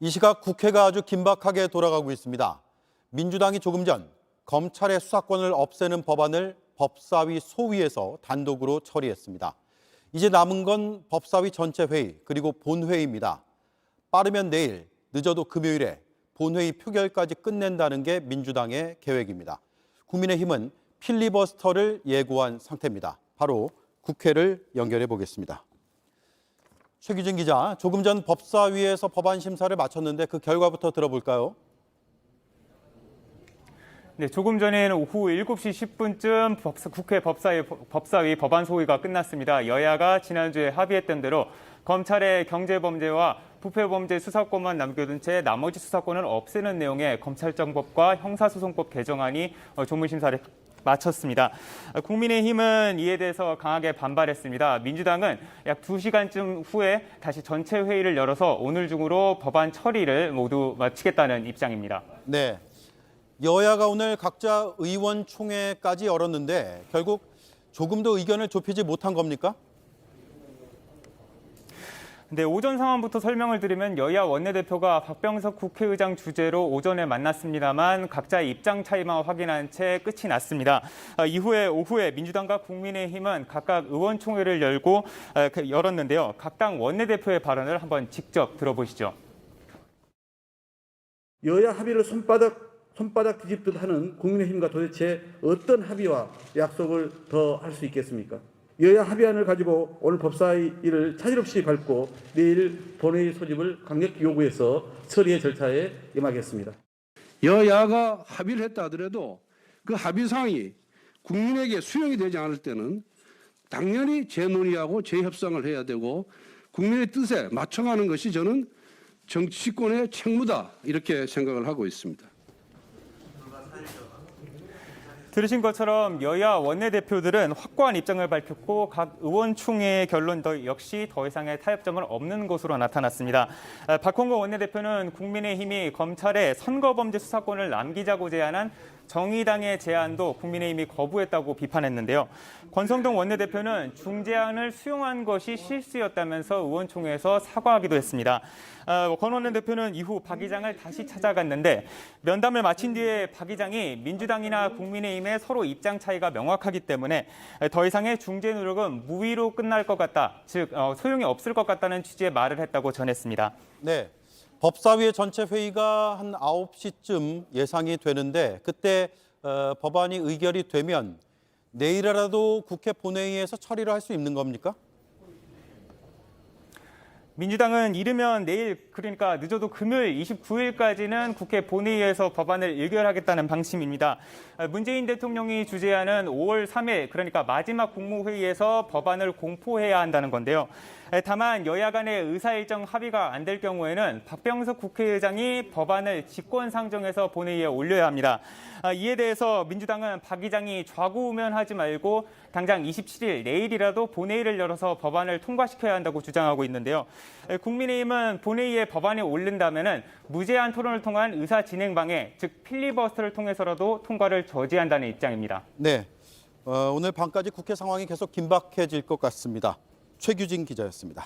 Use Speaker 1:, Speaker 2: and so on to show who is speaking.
Speaker 1: 이 시각 국회가 아주 긴박하게 돌아가고 있습니다. 민주당이 조금 전 검찰의 수사권을 없애는 법안을 법사위 소위에서 단독으로 처리했습니다. 이제 남은 건 법사위 전체 회의 그리고 본회의입니다. 빠르면 내일, 늦어도 금요일에 본회의 표결까지 끝낸다는 게 민주당의 계획입니다. 국민의힘은 필리버스터를 예고한 상태입니다. 바로 국회를 연결해 보겠습니다. 최규진 기자, 조금 전 법사위에서 법안 심사를 마쳤는데 그 결과부터 들어볼까요?
Speaker 2: 네, 조금 전에는 오후 7시 10분쯤 국회 법사위 법안 소위가 끝났습니다. 여야가 지난주에 합의했던 대로 검찰의 경제범죄와 부패범죄 수사권만 남겨둔 채 나머지 수사권을 없애는 내용의 검찰정법과 형사소송법 개정안이 조문심사를 마쳤습니다. 국민의힘은 이에 대해서 강하게 반발했습니다. 민주당은 약 2시간쯤 후에 다시 전체 회의를 열어서 오늘 중으로 법안 처리를 모두 마치겠다는 입장입니다.
Speaker 1: 네, 여야가 오늘 각자 의원총회까지 열었는데 결국 조금 더 의견을 좁히지 못한 겁니까?
Speaker 2: 네, 오전 상황부터 설명을 드리면 여야 원내대표가 박병석 국회의장 주재로 오전에 만났습니다만 각자의 입장 차이만 확인한 채 끝이 났습니다. 이후에 오후에 민주당과 국민의힘은 각각 의원총회를 열었는데요. 각 당 원내대표의 발언을 한번 직접 들어보시죠.
Speaker 3: 여야 합의를 손바닥 뒤집듯 하는 국민의힘과 도대체 어떤 합의와 약속을 더 할 수 있겠습니까? 여야 합의안을 가지고 오늘 법사위를 차질 없이 밟고 내일 본회의 소집을 강력히 요구해서 처리의 절차에 임하겠습니다.
Speaker 4: 여야가 합의를 했다 하더라도 그 합의사항이 국민에게 수용이 되지 않을 때는 당연히 재논의하고 재협상을 해야 되고 국민의 뜻에 맞춰가는 것이 저는 정치권의 책무다 이렇게 생각을 하고 있습니다.
Speaker 2: 들으신 것처럼 여야 원내대표들은 확고한 입장을 밝혔고 각 의원총회의 결론도 역시 더 이상의 타협점은 없는 것으로 나타났습니다. 박홍거 원내대표는 국민의힘이 검찰에 선거범죄 수사권을 남기자고 제안한 정의당의 제안도 국민의힘이 거부했다고 비판했는데요. 권성동 원내대표는 중재안을 수용한 것이 실수였다면서 의원총회에서 사과하기도 했습니다. 권 원내대표는 이후 박 의장을 다시 찾아갔는데 면담을 마친 뒤에 박 의장이 민주당이나 국민의힘의 서로 입장 차이가 명확하기 때문에 더 이상의 중재 노력은 무의로 끝날 것 같다, 즉 소용이 없을 것 같다는 취지의 말을 했다고 전했습니다.
Speaker 1: 네, 법사위의 전체 회의가 한 9시쯤 예상이 되는데 그때 법안이 의결이 되면 내일이라도 국회 본회의에서 처리를 할 수 있는 겁니까?
Speaker 2: 민주당은 이르면 내일, 그러니까 늦어도 금요일 29일까지는 국회 본회의에서 법안을 의결하겠다는 방침입니다. 문재인 대통령이 주재하는 5월 3일, 그러니까 마지막 국무회의에서 법안을 공포해야 한다는 건데요. 다만 여야 간의 의사일정 합의가 안 될 경우에는 박병석 국회의장이 법안을 직권상정해서 본회의에 올려야 합니다. 이에 대해서 민주당은 박 의장이 좌고우면하지 말고 당장 27일 내일이라도 본회의를 열어서 법안을 통과시켜야 한다고 주장하고 있는데요. 국민의힘은 본회의에 법안이 오른다면 무제한 토론을 통한 의사 진행 방해, 즉 필리버스터를 통해서라도 통과를 저지한다는 입장입니다.
Speaker 1: 네, 오늘 밤까지 국회 상황이 계속 긴박해질 것 같습니다. 최규진 기자였습니다.